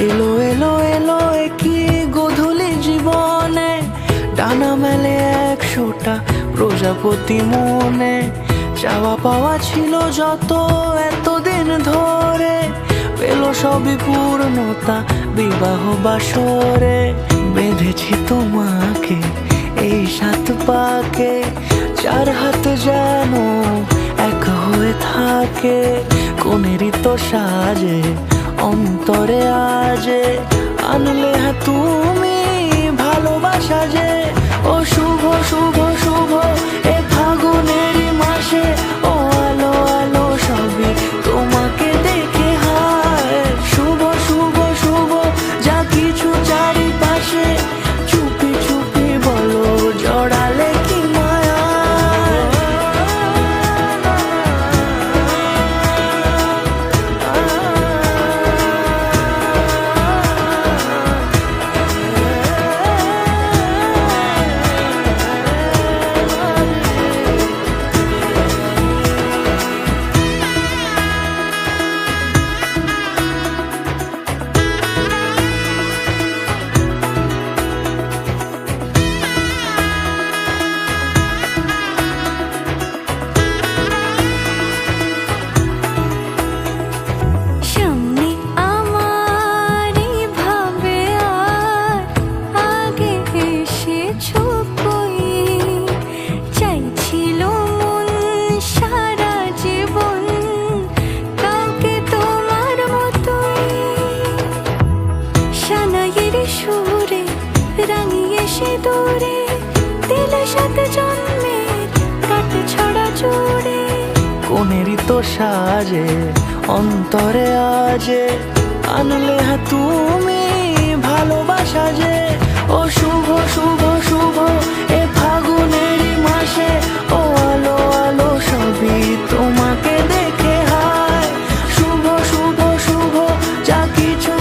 এলো এলো এলো কি গোধূলি জীবনে, ডানা মেলে 100টা প্রজাপতি মনে। চাওয়া পাওয়া ছিল যত এতদিন ধরে, পেল সবই পূর্ণতা বিবাহ বাসরে। বেঁধেছি তোমাকে এই 7 পাকে, 4 হাত যেন এক হয়ে থাকে। কোনেরই তো সাজে অন্তরে আজে, আনলে তুমি ভালোবাসা যে। ও শুভ শুভ শুভ এ ফাগুনেরই মাসে, ও আলো আলো সবই তোমাকে দেখে হায়। শুভ শুভ শুভ যা কিছু চারিপাশে, চুপি চুপি বলো জড়ালে কি মায়া। সুরে রাঙিয়ে সে দূরে দিলে 7 জন্মের কাট ছড়া জুড়ে। কোনেরই তো সাজে অন্তরে আজে, আনলে তুমি ভালোবাসা যে। ও শুভ শুভ শুভ এ ফাগুনেরই মাসে, ও আলো আলো সবই তোমাকে দেখে হায়। শুভ শুভ শুভ যা কিছু